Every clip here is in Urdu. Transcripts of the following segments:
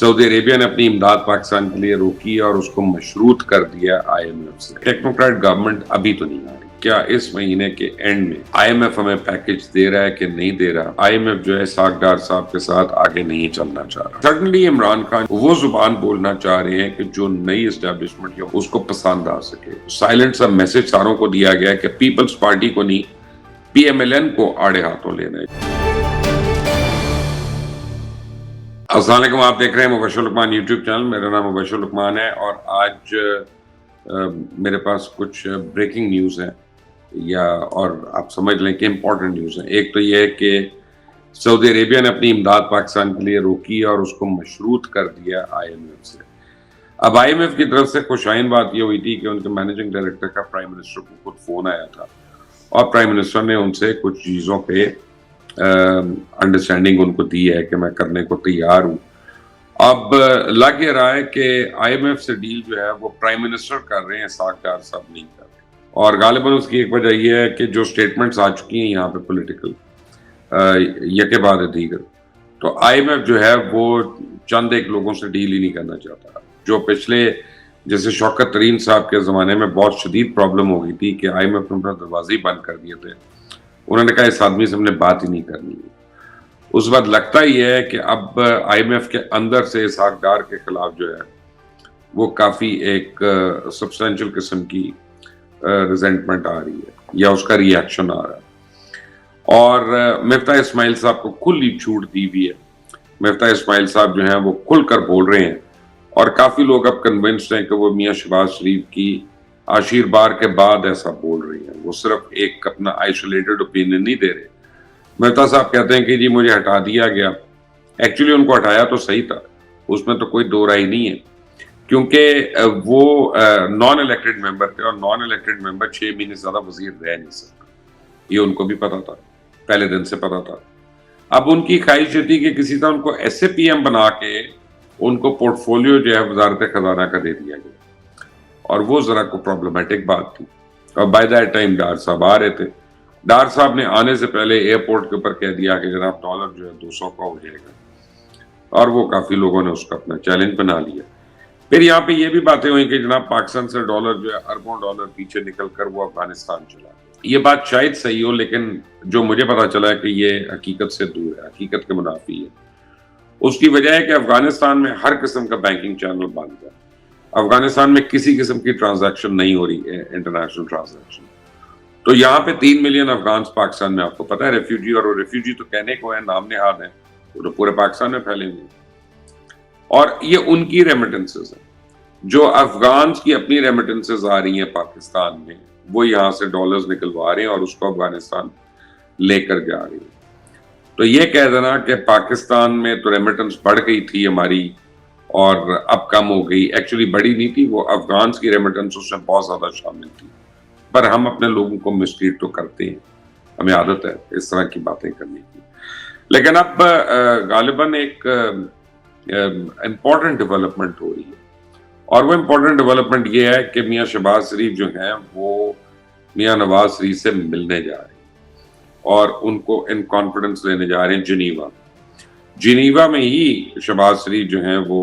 سعودی عربیہ نے اپنی امداد پاکستان کے لیے روکی اور اس کو مشروط کر دیا آئی ایم ایف سے۔ ٹیکنوکریٹ گورنمنٹ ابھی تو نہیں آ رہی۔ کیا اس مہینے کے اینڈ میں آئی ایم ایف ہمیں پیکج دے رہا ہے کہ نہیں دے رہا؟ آئی ایم ایف جو ہے اسحاق ڈار صاحب کے ساتھ آگے نہیں چلنا چاہ رہا۔ سڈنلی عمران خان وہ زبان بولنا چاہ رہے ہیں کہ جو نئی اسٹیبلشمنٹ ہے اس کو پسند آ سکے۔ سائلنٹ سا میسج ساروں کو دیا گیا ہے کہ پیپلز پارٹی کو نہیں، پی ایم ایل این کو آڑے ہاتھوں لینا ہے۔ السلام علیکم، آپ دیکھ رہے ہیں مبشر لقمان یوٹیوب چینل۔ میرا نام مبشر لقمان ہے اور آج میرے پاس کچھ بریکنگ نیوز ہے اور آپ سمجھ لیں کہ امپورٹنٹ نیوز ہیں۔ ایک تو یہ ہے کہ سعودی عربیہ نے اپنی امداد پاکستان کے لیے روکی اور اس کو مشروط کر دیا آئی ایم ایف سے۔ اب آئی ایم ایف کی طرف سے خوشائن بات یہ ہوئی تھی کہ ان کے مینیجنگ ڈائریکٹر کا پرائم منسٹر کو خود فون آیا تھا اور پرائم منسٹر نے ان سے کچھ چیزوں پہ انڈرسٹینڈنگ ان کو دی ہے کہ میں کرنے کو تیار ہوں۔ اب لگ یہ رہا ہے کہ آئی ایم ایف سے ڈیل جو ہے وہ پرائم منسٹر کر رہے ہیں، اسحاق ڈار صاحب نہیں کر رہے، اور غالباً اس کی ایک وجہ یہ ہے کہ جو سٹیٹمنٹس آ چکی ہیں یہاں پہ پولیٹیکل یکے بعد دیگر، تو آئی ایم ایف جو ہے وہ چند ایک لوگوں سے ڈیل ہی نہیں کرنا چاہتا۔ جو پچھلے جیسے شوکت ترین صاحب کے زمانے میں بہت شدید پرابلم ہو گئی تھی کہ آئی ایم ایف نے اپنا دروازے بند کر دیے تھے، انہوں نے کہا اس آدمی سے ہم نے بات ہی نہیں کرنی ہے۔ اس وقت لگتا ہی ہے کہ اب آئی ایم ایف کے اندر سے اسحاق ڈار کے خلاف جو ہے وہ کافی ایک سبسٹینشل قسم کی ریزنٹمنٹ آ رہی ہے یا اس کا ری ایکشن آ رہا ہے، اور مفتاح اسماعیل صاحب کو کھلی چھوٹ دی بھی ہے۔ مفتاح اسماعیل صاحب جو ہیں وہ کھل کر بول رہے ہیں اور کافی لوگ اب کنونسڈ ہیں کہ وہ میاں شہباز شریف کی عاشیر بار کے بعد ایسا بول رہے ہیں، وہ صرف ایک اپنا آئسولیٹڈ اوپینین نہیں دے رہے۔ مفتاح صاحب کہتے ہیں کہ جی مجھے ہٹا دیا گیا، ایکچولی ان کو ہٹایا تو صحیح تھا، اس میں تو کوئی دو رائے نہیں ہے، کیونکہ وہ نان الیکٹڈ ممبر تھے اور نان الیکٹڈ ممبر 6 مہینے سے زیادہ وزیر رہ نہیں سکتا، یہ ان کو بھی پتا تھا، پہلے دن سے پتا تھا۔ اب ان کی خواہش تھی کہ کسی طرح ان کو ایسے پی ایم بنا کے ان کو پورٹ فولیو جو ہے وزارت خزانہ کا دے دیا گیا، اور وہ ذرا کو پرابلمٹک بات تھی۔ اور بائی دیٹ ٹائم ڈار صاحب آ رہے تھے۔ ڈار صاحب نے آنے سے پہلے ایئرپورٹ کے اوپر کہہ دیا کہ جناب ڈالر جو ہے 200 کا ہو جائے گا، اور وہ کافی لوگوں نے اس کا اپنا چیلنج بنا لیا۔ پھر یہاں پہ یہ بھی باتیں ہوئی کہ جناب پاکستان سے ڈالر جو ہے اربوں ڈالر پیچھے نکل کر وہ افغانستان چلا گیا۔ یہ بات شاید صحیح ہو، لیکن جو مجھے پتا چلا ہے کہ یہ حقیقت سے دور ہے، حقیقت کے منافی ہے۔ اس کی وجہ ہے کہ افغانستان میں ہر قسم کا بینکنگ چینل بند ہے، افغانستان میں کسی قسم کی ٹرانزیکشن نہیں ہو رہی ہے، انٹرنیشنل ٹرانزیکشن۔ تو یہاں پہ 3 ملین افغانس پاکستان میں، آپ کو پتا ہے ریفیوجی، اور وہ ریفیوجی تو کہنے کو ہے، نام نہاد ہیں، وہ تو پورے پاکستان میں پھیلے ہوئے ہیں، اور یہ ان کی ریمیٹنسز ہیں۔ جو افغانس کی اپنی ریمیٹنسز آ رہی ہیں پاکستان میں، وہ یہاں سے ڈالرز نکلوا رہے ہیں اور اس کو افغانستان لے کر جا رہے ہیں۔ تو یہ کہہ دینا کہ پاکستان میں تو ریمیٹنس بڑھ گئی تھی ہماری اور اب کم ہو گئی، ایکچولی بڑی نہیں تھی، وہ افغانس کی ریمیٹنس اس میں بہت زیادہ شامل تھی، پر ہم اپنے لوگوں کو مسٹریٹ تو کرتے ہیں، ہمیں عادت ہے اس طرح کی باتیں کرنے کی۔ لیکن اب غالباً ایک امپورٹنٹ ڈیولپمنٹ ہو رہی ہے، اور وہ امپورٹنٹ ڈیولپمنٹ یہ ہے کہ میاں شہباز شریف جو ہیں وہ میاں نواز شریف سے ملنے جا رہے ہیں اور ان کو ان کانفیڈنس لینے جا رہے ہیں جنیوا میں ہی شہباز شریف جو ہیں وہ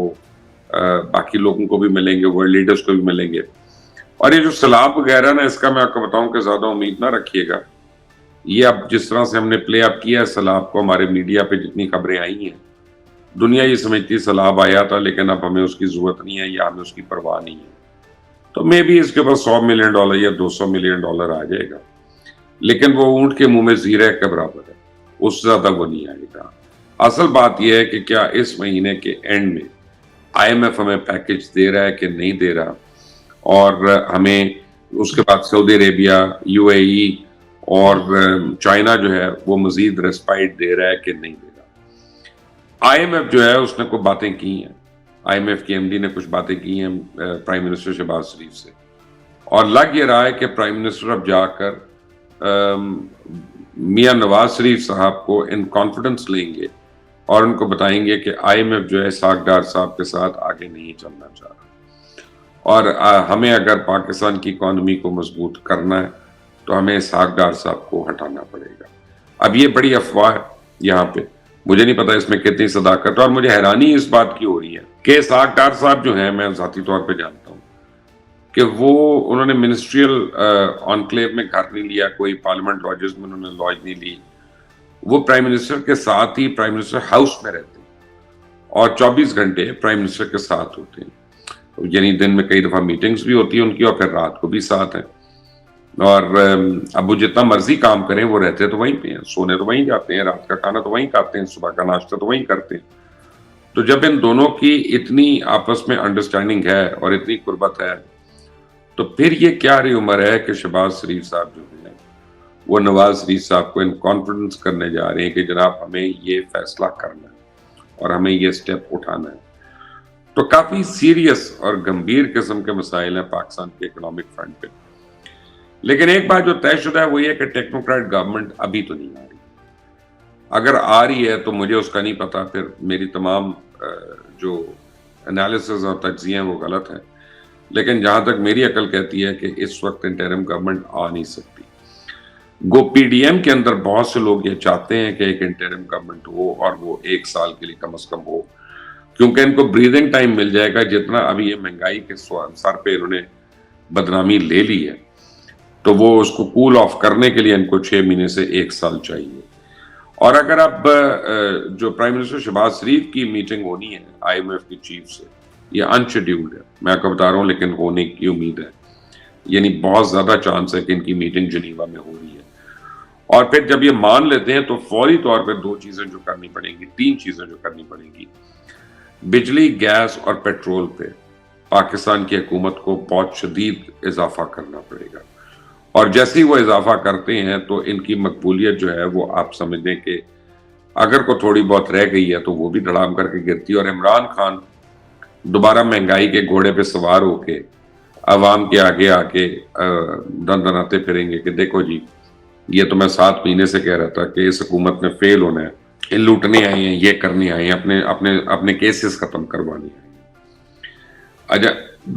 باقی لوگوں کو بھی ملیں گے، ورلڈ لیڈرز کو بھی ملیں گے۔ اور یہ جو سیلاب وغیرہ نا، اس کا میں آپ کو بتاؤں کہ زیادہ امید نہ رکھیے گا۔ یہ اب جس طرح سے ہم نے پلے اپ کیا ہے سیلاب کو، ہمارے میڈیا پہ جتنی خبریں آئی ہیں، دنیا یہ سمجھتی سیلاب آیا تھا لیکن اب ہمیں اس کی ضرورت نہیں ہے یا ہمیں اس کی پرواہ نہیں ہے، تو مے بی اس کے پاس $100 ملین یا $200 ملین آ جائے گا، لیکن وہ اونٹ کے منہ میں زیرہ کے برابر ہے، اس سے زیادہ وہ نہیں آئے گا۔ اصل بات یہ ہے کہ کیا اس مہینے کے اینڈ میں آئی ایم ایف ہمیں پیکج دے رہا ہے کہ نہیں دے رہا، اور ہمیں اس کے بعد سعودی عربیہ، یو اے ای اور چائنا جو ہے وہ مزید ریسپائٹ دے رہا ہے کہ نہیں دے رہا۔ آئی ایم ایف جو ہے اس نے کوئی باتیں کی ہیں، آئی ایم ایف کی ایم ڈی نے کچھ باتیں کی ہیں پرائم منسٹر شہباز شریف سے، اور لگ یہ رہا ہے کہ پرائم منسٹر اب جا کر میاں نواز شریف صاحب کو ان کانفیڈنس لیں گے اور ان کو بتائیں گے کہ آئی ایم ایف جو ہے اسحاق ڈار صاحب کے ساتھ آگے نہیں چلنا چاہ رہا، اور ہمیں اگر پاکستان کی اکانومی کو مضبوط کرنا ہے تو ہمیں اسحاق ڈار صاحب کو ہٹانا پڑے گا۔ اب یہ بڑی افواہ ہے یہاں پہ، مجھے نہیں پتا اس میں کتنی صداقت ہے، اور مجھے حیرانی اس بات کی ہو رہی ہے کہ اسحاق ڈار صاحب جو ہیں، میں ذاتی طور پہ جانتا ہوں کہ انہوں نے منسٹریل آنکلیو میں گھر نہیں لیا، کوئی پارلیمنٹ لاجز میں انہوں نے لاج نہیں لی، وہ پرائم منسٹر کے ساتھ ہی پرائم منسٹر ہاؤس میں رہتے ہیں اور 24 گھنٹے پرائم منسٹر کے ساتھ ہوتے ہیں، یعنی دن میں کئی دفعہ میٹنگز بھی ہوتی ہیں ان کی، اور پھر رات کو بھی ساتھ ہیں، اور اب وہ جتنا مرضی کام کریں، وہ رہتے تو وہیں پہ ہیں، سونے تو وہیں جاتے ہیں، رات کا کھانا تو وہیں کھاتے ہیں، صبح کا ناشتہ تو وہیں کرتے ہیں۔ تو جب ان دونوں کی اتنی آپس میں انڈرسٹینڈنگ ہے اور اتنی قربت ہے، تو پھر یہ کیا رہی عمر ہے کہ شہباز شریف صاحب جو ہیں وہ نواز شریف صاحب کو ان کانفیڈنس کرنے جا رہے ہیں کہ جناب ہمیں یہ فیصلہ کرنا ہے اور ہمیں یہ سٹیپ اٹھانا ہے۔ تو کافی سیریس اور گمبھیر قسم کے مسائل ہیں پاکستان کے اکنامک فرنٹ پہ، لیکن ایک بات جو طے شدہ ہے وہ یہ کہ ٹیکنوکریٹ گورنمنٹ ابھی تو نہیں آ رہی، اگر آ رہی ہے تو مجھے اس کا نہیں پتا، پھر میری تمام جو انالیسز اور تجزیے ہیں وہ غلط ہیں، لیکن جہاں تک میری عقل کہتی ہے کہ اس وقت انٹرم گورنمنٹ آ نہیں سکتی۔ گو پی ڈی ایم کے اندر بہت سے لوگ یہ چاہتے ہیں کہ ایک انٹرم گورنمنٹ ہو اور وہ 1 سال کے لیے کم از کم ہو، کیونکہ ان کو بریدنگ ٹائم مل جائے گا، جتنا ابھی یہ مہنگائی کے سر پہ انہوں نے بدنامی لے لی ہے تو وہ اس کو کول آف کرنے کے لیے ان کو 6 مہینے سے 1 سال چاہیے۔ اور اگر اب جو پرائم منسٹر شہباز شریف کی میٹنگ ہونی ہے آئی ایم ایف کی چیف سے، یہ ان شیڈیولڈ ہے، میں آپ کو بتا رہا ہوں، لیکن ہونے کی امید ہے، یعنی بہت زیادہ چانس ہے کہ ان کی میٹنگ جنیوا میں ہو رہی ہے، اور پھر جب یہ مان لیتے ہیں تو فوری طور پہ 2 چیزیں جو کرنی پڑیں گی، 3 چیزیں جو کرنی پڑیں گی، بجلی، گیس اور پیٹرول پہ پاکستان کی حکومت کو بہت شدید اضافہ کرنا پڑے گا، اور جیسے ہی وہ اضافہ کرتے ہیں تو ان کی مقبولیت جو ہے وہ آپ سمجھ لیں کہ اگر کو تھوڑی بہت رہ گئی ہے تو وہ بھی دھڑام کر کے گرتی ہے، اور عمران خان دوبارہ مہنگائی کے گھوڑے پہ سوار ہو کے عوام کے آگے آ کے دن دناتے پھریں گے کہ دیکھو جی، یہ تو میں 7 مہینے سے کہہ رہا تھا کہ اس حکومت میں فیل ہونا ہے، یہ لوٹنے آئے ہیں، یہ کرنے آئے ہیں، اپنے کیسز ختم کروانے آئے ہیں۔ اچھا،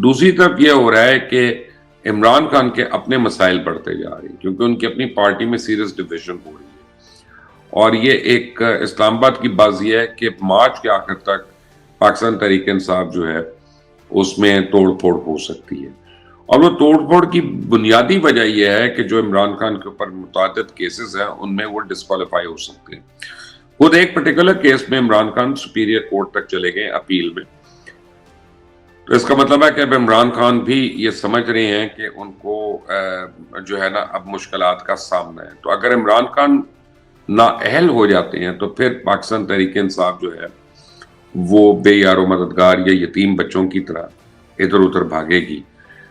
دوسری طرف یہ ہو رہا ہے کہ عمران خان کے اپنے مسائل بڑھتے جا رہے ہیں، کیونکہ ان کی اپنی پارٹی میں سیریس ڈویژن ہو رہی ہے، اور یہ ایک اسلام آباد کی بازی ہے کہ مارچ کے آخر تک پاکستان تحریک انصاف جو ہے اس میں توڑ پھوڑ ہو سکتی ہے، اور وہ توڑ پھوڑ کی بنیادی وجہ یہ ہے کہ جو عمران خان کے اوپر متعدد کیسز ہیں ان میں وہ ڈسکوالیفائی ہو سکتے ہیں۔ خود ایک پرٹیکولر کیس میں عمران خان سپیریئر کورٹ تک چلے گئے اپیل میں، تو اس کا مطلب ہے کہ اب عمران خان بھی یہ سمجھ رہے ہیں کہ ان کو جو ہے نا اب مشکلات کا سامنا ہے، تو اگر عمران خان نااہل ہو جاتے ہیں تو پھر پاکستان تحریک انصاف جو ہے وہ بے یار و مددگار یا یتیم بچوں کی طرح ادھر ادھر بھاگے گی۔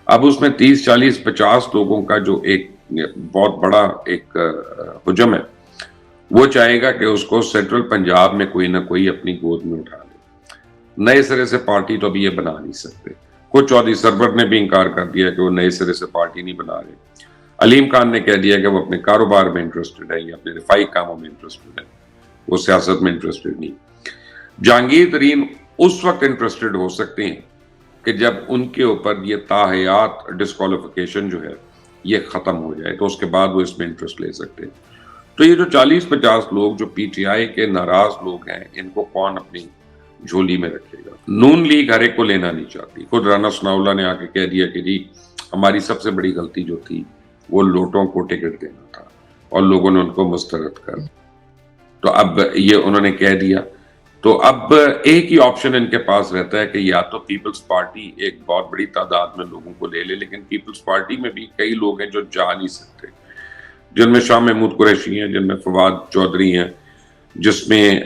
اب اس میں 30 40 50 لوگوں کا جو ایک بہت بڑا ایک حجم ہے، وہ چاہے گا کہ اس کو سینٹرل پنجاب میں کوئی نہ کوئی اپنی گود میں اٹھا لے۔ نئے سرے سے پارٹی تو ابھی یہ بنا نہیں سکتے، خود چودھری سرور نے بھی انکار کر دیا کہ وہ نئے سرے سے پارٹی نہیں بنا رہے، علیم خان نے کہہ دیا کہ وہ اپنے کاروبار میں انٹرسٹڈ ہے یا اپنے رفائی کاموں میں انٹرسٹڈ ہے، وہ سیاست میں انٹرسٹڈ نہیں۔ جہانگیر ترین اس وقت انٹرسٹڈ ہو سکتے ہیں کہ جب ان کے اوپر یہ تاحیات ڈسکوالیفیکیشن جو ہے یہ ختم ہو جائے، تو اس کے بعد وہ اس میں انٹرسٹ لے سکتے ہیں۔ تو یہ جو 40-50 لوگ جو پی ٹی آئی کے ناراض لوگ ہیں، ان کو کون اپنی جھولی میں رکھے گا؟ نون لیگ ہر ایک کو لینا نہیں چاہتی، خود رانا ثناء اللہ نے آ کے کہہ دیا کہ جی ہماری سب سے بڑی غلطی جو تھی وہ لوٹوں کو ٹکٹ دینا تھا، اور لوگوں نے ان کو مسترد کر، تو اب یہ انہوں نے کہہ دیا، تو اب ایک ہی آپشن ان کے پاس رہتا ہے کہ یا تو پیپلز پارٹی ایک بہت بڑی تعداد میں لوگوں کو لے لے، لیکن پیپلز پارٹی میں بھی کئی لوگ ہیں جو جا نہیں سکتے، جن میں شاہ محمود قریشی ہیں، جن میں فواد چودھری ہیں، جس میں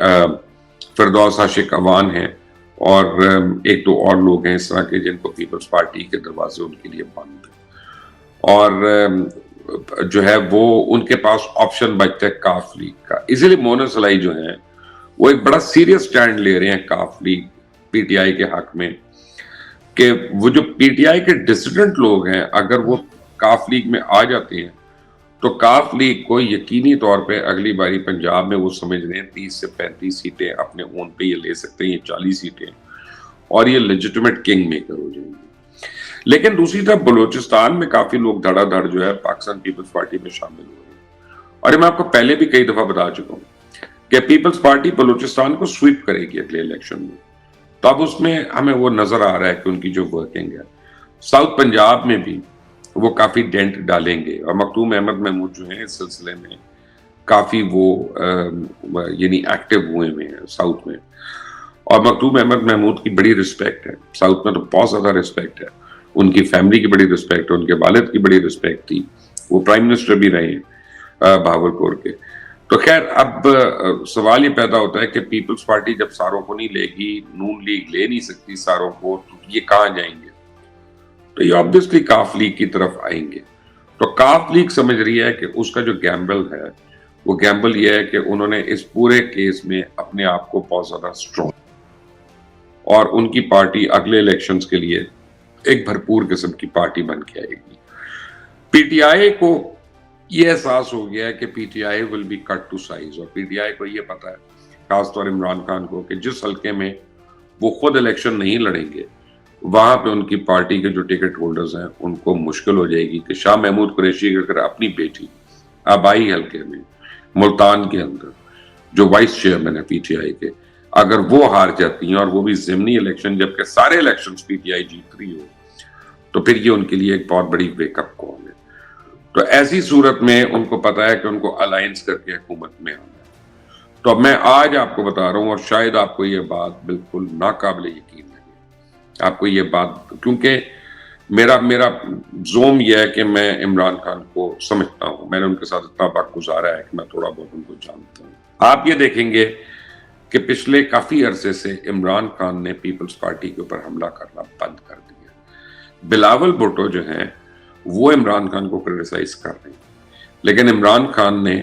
فردوس عاشق اوان ہیں، اور ایک دو اور لوگ ہیں اس طرح کے جن کو پیپلز پارٹی کے دروازے ان کے لیے بند ہیں، اور جو ہے وہ ان کے پاس آپشن بچتا ہے کاف لیگ کا۔ اسی لیے مونس علی جو ہیں وہ ایک بڑا سیریس سٹینڈ لے رہے ہیں کاف لیگ پی ٹی آئی کے حق میں، کہ وہ جو پی ٹی آئی کے ڈسیڈنٹ لوگ ہیں اگر وہ کاف لیگ میں آ جاتے ہیں تو کاف لیگ کو یقینی طور پہ اگلی باری پنجاب میں وہ سمجھ رہے ہیں 30 سے 35 سیٹیں اپنے اون پہ یہ لے سکتے ہیں، یہ 40 سیٹیں، اور یہ لیجٹمیٹ کنگ میکر ہو جائیں گے۔ لیکن دوسری طرف بلوچستان میں کافی لوگ دھڑا دھڑ جو ہے پاکستان پیپلز پارٹی میں شامل ہو رہے ہیں، اور یہ میں آپ کو پہلے بھی کئی دفعہ بتا چکا ہوں کہ پیپلز پارٹی بلوچستان کو سویپ کرے گی اگلے الیکشن میں. تو اب اس میں ہمیں وہ نظر آ رہا ہے کہ ان کی جو ورکنگ ہے. ساؤتھ پنجاب میں بھی وہ کافی ڈینٹ ڈالیں گے اور مختوم احمد محمود جو ہیں اس سلسلے میں کافی وہ یعنی ایکٹیو ہوئے ہیں ساؤتھ میں. اور مختوم احمد محمود کی بڑی رسپیکٹ ہے ساؤتھ میں، تو بہت زیادہ رسپیکٹ ہے. ان کی فیملی کی بڑی رسپیکٹ ہے، ان کے والد کی بڑی رسپیکٹ تھی. وہ پرائم منسٹر بھی رہے ہیں بہاولپور کے. تو خیر اب سوال یہ پیدا ہوتا ہے کہ پیپلز پارٹی جب ساروں کو نہیں لے گی، نون لیگ لے نہیں سکتی ساروں کو، تو یہ کہاں جائیں گے؟ تو یہ آبویسلی کاف لیگ کی طرف آئیں گے. تو کاف لیگ سمجھ رہی ہے کہ اس کا جو گیمبل ہے وہ گیمبل یہ ہے کہ انہوں نے اس پورے کیس میں اپنے آپ کو بہت زیادہ اسٹرانگ، اور ان کی پارٹی اگلے الیکشنز کے لیے ایک بھرپور قسم کی پارٹی بن کے آئے گی. پی ٹی آئی کو یہ احساس ہو گیا ہے کہ PTI will be cut to size, اور پی ٹی آئی کو یہ پتا ہے، خاص طور عمران خان کو، کہ جس حلقے میں وہ خود الیکشن نہیں لڑیں گے وہاں پہ ان کی پارٹی کے جو ٹکٹ ہولڈرز ہیں ان کو مشکل ہو جائے گی کہ شاہ محمود قریشی اگر اپنی بیٹی آبائی حلقے میں ملتان کے اندر جو وائس چیئرمین ہے پی ٹی آئی کے، اگر وہ ہار جاتی ہیں اور وہ بھی ضمنی الیکشن جبکہ سارے الیکشنز پی ٹی آئی جیت رہی ہو، تو پھر یہ ان کے لیے ایک بہت بڑی ویک اپ کال ہے. تو ایسی صورت میں ان کو پتا ہے کہ ان کو الائنس کر کے حکومت میں آنا ہے. تو اب میں آج آپ کو بتا رہا ہوں، اور شاید آپ کو یہ بات بالکل ناقابل یقین لگے، آپ کو یہ بات، کیونکہ میرا زوم یہ ہے کہ میں عمران خان کو سمجھتا ہوں، میں نے ان کے ساتھ اتنا وقت گزارا ہے کہ میں تھوڑا بہت ان کو جانتا ہوں. آپ یہ دیکھیں گے کہ پچھلے کافی عرصے سے عمران خان نے پیپلز پارٹی کے اوپر حملہ کرنا بند کر دیا. بلاول بھٹو جو ہیں وہ عمران خان کو کرٹیسائز کر رہے ہیں، لیکن عمران خان نے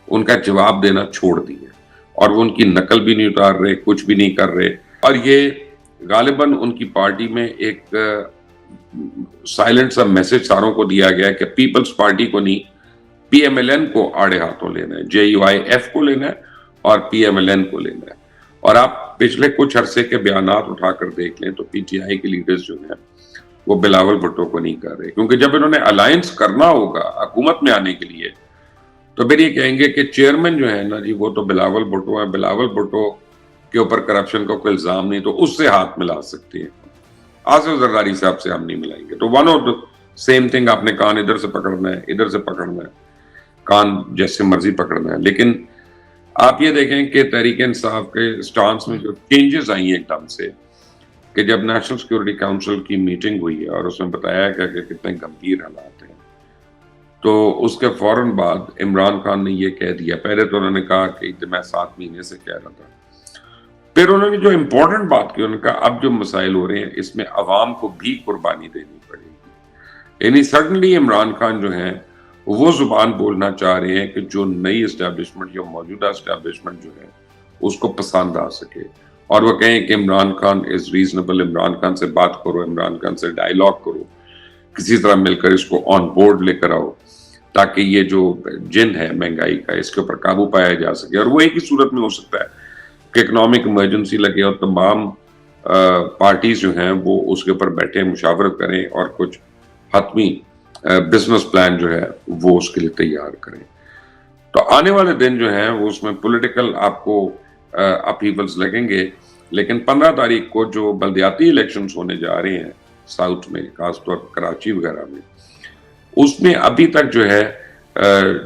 ان کا جواب دینا چھوڑ دیا اور وہ ان کی نقل بھی نہیں اتار رہے، کچھ بھی نہیں کر رہے. اور یہ غالباً ان کی پارٹی میں ایک سائلنٹ سا میسج ساروں کو دیا گیا ہے کہ پیپلز پارٹی کو نہیں، پی ایم ایل این کو آڑے ہاتھوں لینا ہے، JUIF کو لینا ہے اور پی ایم ایل این کو لینا ہے. اور آپ پچھلے کچھ عرصے کے بیانات اٹھا کر دیکھ لیں تو پی ٹی آئی کے لیڈرز جو ہیں وہ بلاول بھٹو کو نہیں کر رہے، کیونکہ جب انہوں نے الائنس کرنا ہوگا حکومت میں آنے کے لیے تو پھر یہ کہیں گے کہ چیئرمین جو ہے نا جی وہ تو بلاول بھٹو ہیں، بلاول بھٹو کے اوپر کرپشن کا کوئی الزام نہیں، تو اس سے ہاتھ ملا سکتے ہیں، آصف زرداری صاحب سے ہم نہیں ملائیں گے. تو one of the same thing, آپ نے کان ادھر سے پکڑنا ہے، ادھر سے پکڑنا ہے، کان جیسے مرضی پکڑنا ہے. لیکن آپ یہ دیکھیں کہ تحریک انصاف کے سٹانس میں جو چینجز آئی ہیں ایک دم سے، کہ جب نیشنل سیکورٹی کاؤنسل کی میٹنگ ہوئی ہے اور اس میں بتایا گیا کہ کتنے گمبھیر حالات ہیں، تو اس کے فوراً بعد عمران خان نے یہ کہہ دیا، پہلے تو انہوں نے کہا کہ میں 7 مہینے سے کہہ رہا تھا، پھر انہوں نے جو امپورٹنٹ بات کی، انہوں نے کہا اب جو مسائل ہو رہے ہیں اس میں عوام کو بھی قربانی دینی پڑے گی. یعنی سڈنلی عمران خان جو ہیں وہ زبان بولنا چاہ رہے ہیں کہ جو نئی اسٹیبلشمنٹ یا موجودہ اسٹیبلشمنٹ جو ہے اس کو پسند آ سکے، اور وہ کہیں کہ عمران خان از ریزنیبل، عمران خان سے بات کرو، عمران خان سے ڈائیلاگ کرو، کسی طرح مل کر اس کو آن بورڈ لے کر آؤ تاکہ یہ جو جن ہے مہنگائی کا اس کے اوپر قابو پایا جا سکے. اور وہ ایک ہی صورت میں ہو سکتا ہے کہ اکنامک ایمرجنسی لگے اور تمام پارٹیز جو ہیں وہ اس کے اوپر بیٹھے مشاورت کریں اور کچھ حتمی بزنس پلان جو ہے وہ اس کے لیے تیار کریں. تو آنے والے دن جو ہیں وہ اس میں پولیٹیکل آپ کو اپہیولز لگیں گے، لیکن 15 تاریخ کو جو بلدیاتی الیکشنز ہونے جا رہے ہیں ساؤتھ میں، خاص طور پر کراچی وغیرہ میں، اس میں ابھی تک جو ہے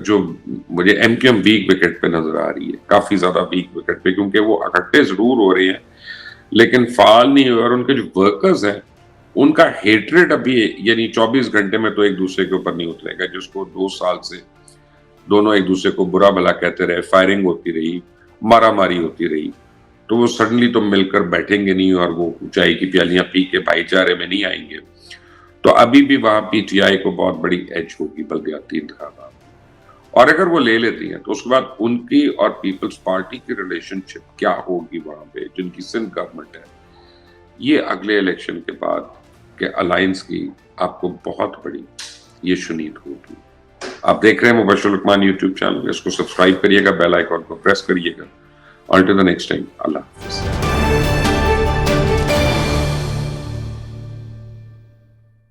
جو مجھے MQM weak wicket پہ نظر آ رہی ہے، کافی زیادہ ویک وکٹ پہ، کیونکہ وہ اکٹھے ضرور ہو رہے ہیں لیکن فعال نہیں ہوئے، اور ان کے جو ورکرز ہیں ان کا ہیٹریٹ ابھی یعنی 24 گھنٹے میں تو ایک دوسرے کے اوپر نہیں اترے گا. جس کو 2 سال سے دونوں ایک دوسرے کو برا بھلا کہتے رہے، فائرنگ ہوتی رہی، مارا ماری ہوتی رہی، تو وہ سڈنلی تو مل کر بیٹھیں گے نہیں اور وہ چائے کی پیالیاں پی کے بھائی چارے میں نہیں آئیں گے. تو ابھی بھی وہاں پی ٹی آئی کو بہت بڑی ایج ہوگی بلدیاتی انتخابات میں، اور اگر وہ لے لیتی ہیں تو اس کے بعد ان کی اور پیپلز پارٹی کی ریلیشن شپ کیا ہوگی وہاں پہ، جن کی سندھ گورنمنٹ ہے، یہ اگلے الیکشن کے بعد کے الائنس کی آپ کو بہت بڑی یہ شنید ہوگی. آپ دیکھ رہے ہیں مبشر لقمان یوٹیوب چینل، اس کو سبسکرائب کریے گا، بیل آئیکن کو پریس کریے گا. Until the next time, اللہ حافظ.